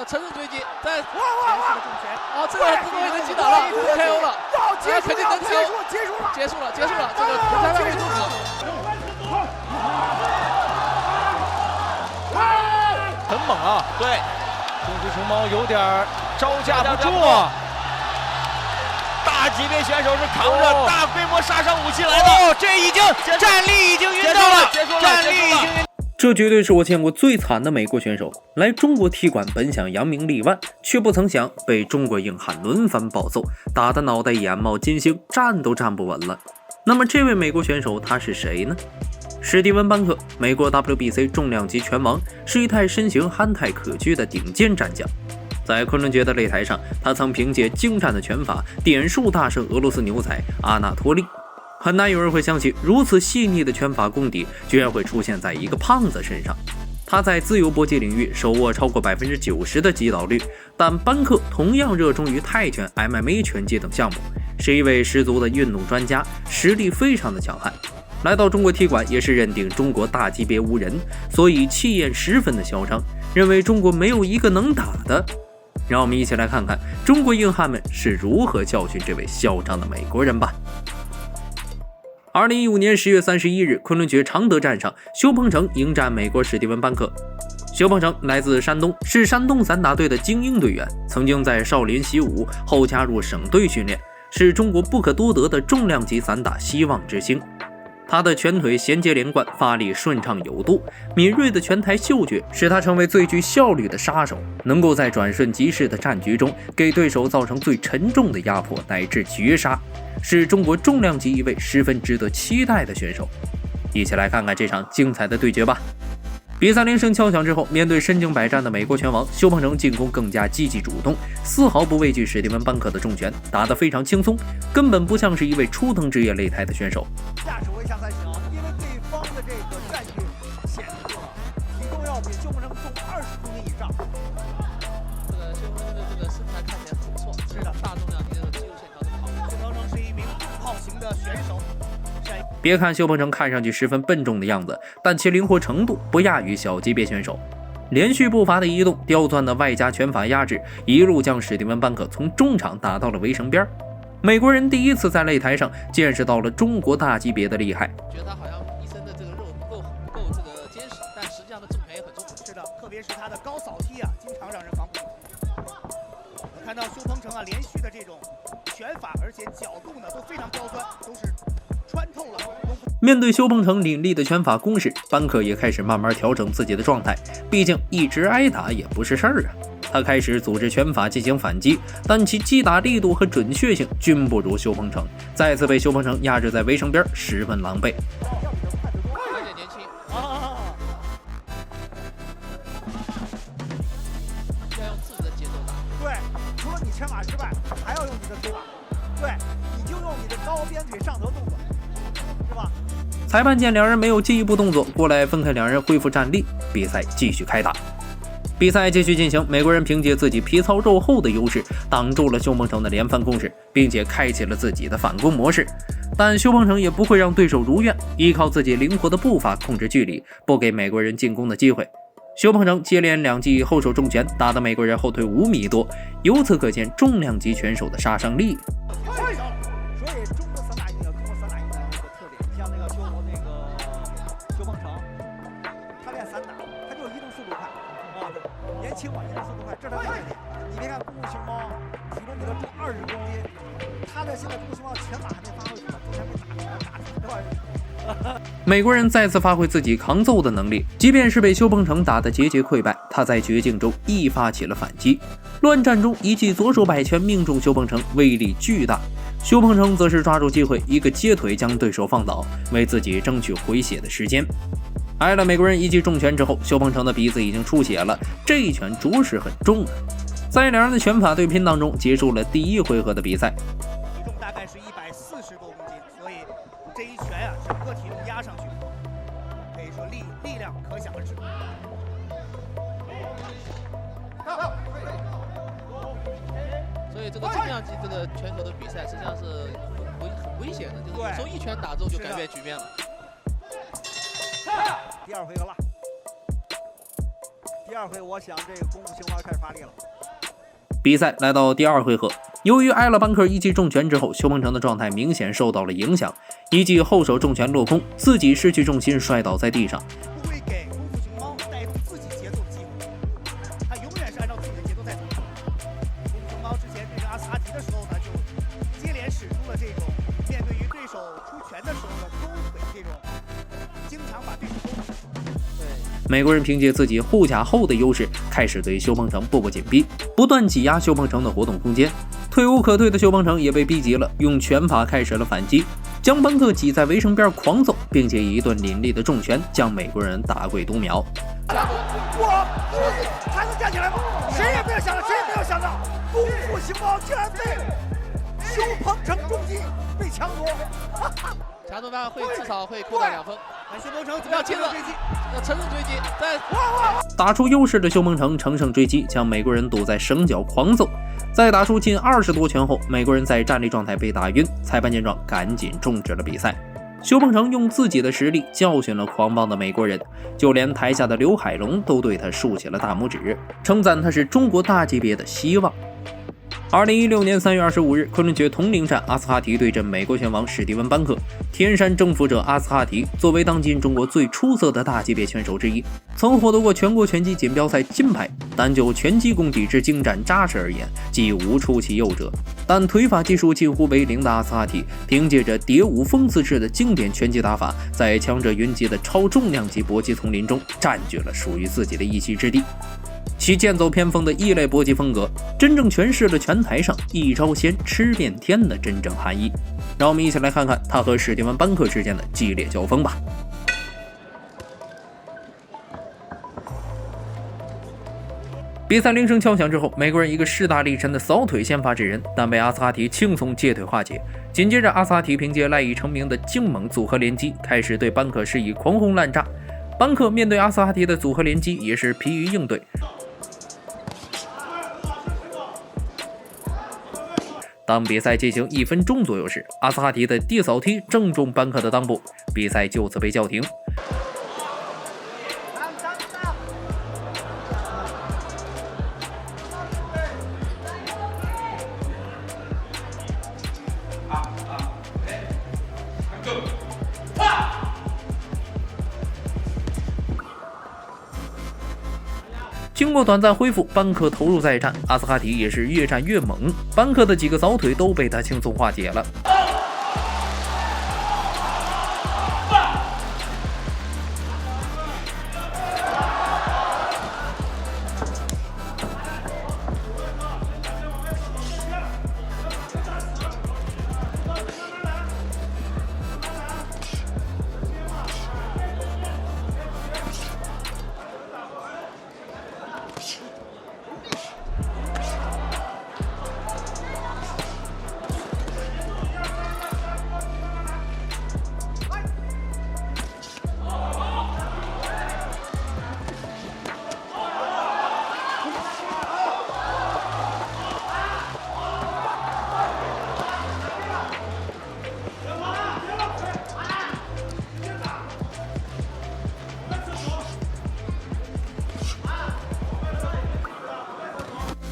乘胜追击，在这个不过已经击倒了 ，KO 了，肯定能 KO， 结束了，这个裁判会终止。很猛啊！对，中国熊猫有点招架不住啊。大级别选手是扛着大规模杀伤武器来的。哦，这已经战力已经晕倒了，战力已经晕。这绝对是我见过最惨的美国选手，来中国踢馆本想扬名立万，却不曾想被中国硬汉轮番暴揍，打得脑袋眼冒金星，站都站不稳了。那么这位美国选手他是谁呢？史蒂文·班克，美国 WBC 重量级拳王，是一态身形憨态可掬的顶尖战将。在昆仑决的擂台上，他曾凭借精湛的拳法点数大胜俄罗斯牛仔阿纳托利。很难有人会相信，如此细腻的拳法功底居然会出现在一个胖子身上。他在自由搏击领域手握超过 90% 的击倒率，但班克同样热衷于泰拳、MMA 拳击等项目，是一位十足的运动专家，实力非常的强悍。来到中国踢馆也是认定中国大级别无人，所以气焰十分的嚣张，认为中国没有一个能打的。让我们一起来看看中国硬汉们是如何教训这位嚣张的美国人吧。2015年10月31日，昆仑决常德站上，修鹏程迎战美国史蒂文·班克。修鹏程来自山东，是山东散打队的精英队员，曾经在少林习武，后加入省队训练，是中国不可多得的重量级散打希望之星。他的拳腿衔接连贯，发力顺畅有度，敏锐的拳台嗅觉使他成为最具效率的杀手，能够在转瞬即逝的战局中给对手造成最沉重的压迫乃至绝杀，是中国重量级一位十分值得期待的选手。一起来看看这场精彩的对决吧。比赛铃声敲响之后，面对身经百战的美国拳王，修鹏程进攻更加积极主动，丝毫不畏惧史蒂文·班克的重拳，打得非常轻松，根本不像是一位初登职业擂台的选手。下手为下才行，因为对方的这个战局显示了体重要比修鹏程重20公斤以上。这个修鹏程的这个身材看起来很不错，是的，大重量级的肌肉线条都好。修鹏程是一名重炮型的选手。别看修鹏程看上去十分笨重的样子，但其灵活程度不亚于小级别选手。连续步伐的移动，刁钻的外加拳法压制，一路将史蒂文·班克从中场打到了围绳边。美国人第一次在擂台上见识到了中国大级别的厉害。觉得他好像一身的这个肉不够这个坚实，但实际上的重拳也很重。是的，特别是他的高扫踢啊，经常让人防不住。我看到修鹏程啊，连续的这种拳法，而且角度呢都非常刁钻，都是穿透了。面对修鹏程凌厉的拳法攻势，班克也开始慢慢调整自己的状态，毕竟一直挨打也不是事儿啊。他开始组织拳法进行反击，但其击打力度和准确性均不如修鹏程，再次被修鹏程压制在围绳边，十分狼狈。有点年轻要用自己的节奏打。对，除了你拳法之外，还要用你的腿法。对，你就用你的高鞭腿上头动作，是吧？裁判见两人没有进一步动作，过来分开两人恢复战力，比赛继续开打。比赛继续进行，美国人凭借自己皮糙肉厚的优势，挡住了修鹏程的连番攻势，并且开启了自己的反攻模式。但修鹏程也不会让对手如愿，依靠自己灵活的步伐控制距离，不给美国人进攻的机会。修鹏程接连2记后手重拳，打得美国人后退5米多，由此可见重量级拳手的杀伤力。所以中国散打运动，中国散打运动有一个特点，像那个修鹏程，他练散打，他就是移动速度快啊，年轻嘛，移动速度快，这是他的特点。你别看公共熊猫体重比他重20公斤，他的现在公共熊猫拳法还没发挥出来，昨天被打成多少人？美国人再次发挥自己扛揍的能力，即便是被修鹏程打得节节溃败，他在绝境中亦发起了反击。乱战中一记左手摆拳命中修鹏程，威力巨大。修鹏程则是抓住机会，一个接腿将对手放倒，为自己争取回血的时间。挨了美国人一记重拳之后，修鹏程的鼻子已经出血了，这一拳着实很重啊。在两人的拳法对拼当中，结束了第1回合的比赛。体重大概是140多公斤，所以这一拳啊，整个体重压上去，可以说力量可想而知。所以这个重量级这个拳手的比赛实际上是很危险的，就是有时候一拳打中就改变局面了。第2回合了，第2 2回，我想这个功夫青蛙开始发力了。比赛来到第2回合，由于挨了班克一记重拳之后，邱鹏程的状态明显受到了影响，一记后手重拳落空，自己失去重心摔倒在地上。不会给功夫熊猫带动自己节奏的机会，他永远是按照自己的节奏在走。功夫熊猫之前对阵阿斯哈迪的时候呢，就接连使出了这种面对于对手出拳的时候的勾腿这种，经常把对手勾腿。美国人凭借自己护甲厚的优势，开始对邱鹏程步步紧逼，不断挤压邱鹏程的活动空间。退无可退的邱鹏程也被逼急了，用拳法开始了反击，将班克挤在围绳边狂揍，并且以一顿凌厉的重拳将美国人大跪读秒。我还能站起来吗？谁也没有想到，功夫熊猫竟然被邱鹏程攻击，被抢夺。加东大至少会扩大2分。邱鹏程要接着追击，要乘胜追击，打出优势的邱鹏程乘胜追击，将美国人堵在绳脚狂揍。在打出近20多拳后，美国人在站立状态被打晕，裁判见状赶紧终止了比赛。邱鹏程用自己的实力教训了狂妄的美国人，就连台下的刘海龙都对他竖起了大拇指，称赞他是中国大级别的希望。2016年3月25日，昆仑决同龄战，阿斯哈提对阵美国拳王史蒂文·班克。天山征服者阿斯哈提作为当今中国最出色的大级别拳手之一，曾获得过全国拳击锦标赛金牌，但就拳击功底之精湛扎实而言，既无出其右者。但腿法技术近乎为零的阿斯哈提，凭借着蝶舞风刺式的经典拳击打法，在强者云集的超重量级搏击丛林中占据了属于自己的一席之地。其剑走偏锋的异类搏击风格，真正诠释了拳台上一招鲜吃遍天的真正含义。让我们一起来看看他和史蒂文·班克之间的激烈交锋吧。比赛铃声敲响之后，美国人一个势大力沉的扫腿先发制人，但被阿斯哈提轻松借腿化解。紧接着，阿斯哈提凭借赖以成名的精猛组合连击，开始对班克施以狂轰滥炸。班克面对阿斯哈提的组合连击，也是疲于应对。当比赛进行1分钟左右时，阿斯哈提的地扫踢正中班克的裆部，比赛就此被叫停。经过短暂恢复，班克投入再战，阿斯哈提也是越战越猛，班克的几个扫腿都被他轻松化解了。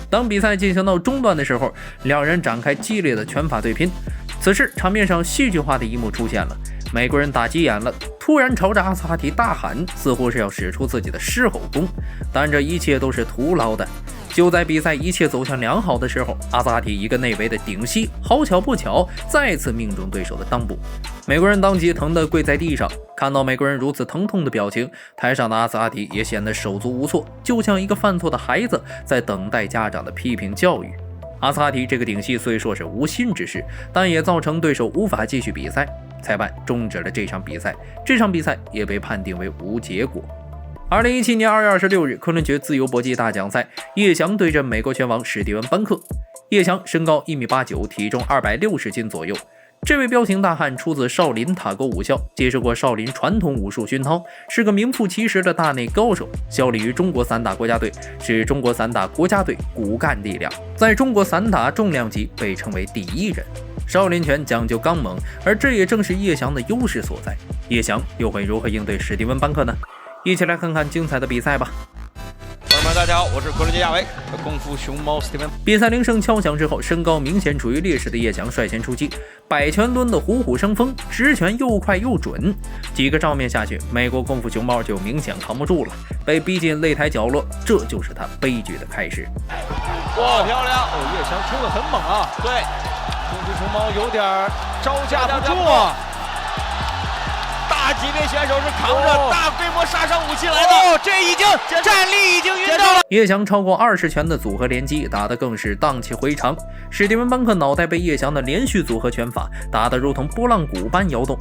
当比赛进行到中段的时候，两人展开激烈的拳法对拼。此时场面上戏剧化的一幕出现了，美国人打急眼了，突然朝着阿斯哈提大喊，似乎是要使出自己的狮吼功，但这一切都是徒劳的。就在比赛一切走向良好的时候，阿斯哈提一个内围的顶膝，好巧不巧再次命中对手的裆部，美国人当即疼得跪在地上。看到美国人如此疼痛的表情，台上的阿斯哈提也显得手足无措，就像一个犯错的孩子在等待家长的批评教育。阿斯哈提这个顶膝虽说是无心之失，但也造成对手无法继续比赛，裁判终止了这场比赛，这场比赛也被判定为无结果。2017年2月26日，昆仑决自由搏击大奖赛，叶翔对阵美国拳王史蒂文·班克。叶翔身高1.89米，体重260斤左右。这位彪形大汉出自少林塔沟武校，接受过少林传统武术熏陶，是个名副其实的大内高手，效力于中国散打国家队，是中国散打国家队骨干力量，在中国散打重量级被称为第一人。少林拳讲究刚猛，而这也正是叶翔的优势所在。叶翔又会如何应对史蒂文·班克呢？一起来看看精彩的比赛吧。大家好，我是昆仑杰亚维，功夫熊猫 Steven。比赛铃声敲响之后，身高明显处于劣势的叶翔率先出击，百拳抡得虎虎生风，直拳又快又准，几个照面下去，美国功夫熊猫就明显扛不住了，被逼进擂台角落，这就是他悲剧的开始。哇，漂亮！哦，叶翔冲得很猛啊！对，功夫熊猫有点招架不住啊！大级别选手是扛着大规模杀伤武器来的，这已经战力已经晕倒了。叶翔超过20拳的组合连击，打得更是荡气回肠。史蒂文·班克脑袋被叶翔的连续组合拳法打得如同拨浪鼓般摇动。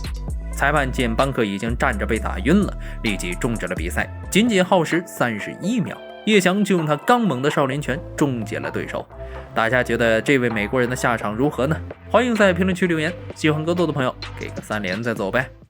裁判见班克已经站着被打晕了，立即终止了比赛，仅仅耗时31秒。叶翔就用他刚猛的少林拳终结了对手。大家觉得这位美国人的下场如何呢？欢迎在评论区留言，喜欢格斗的朋友给个3连再走呗。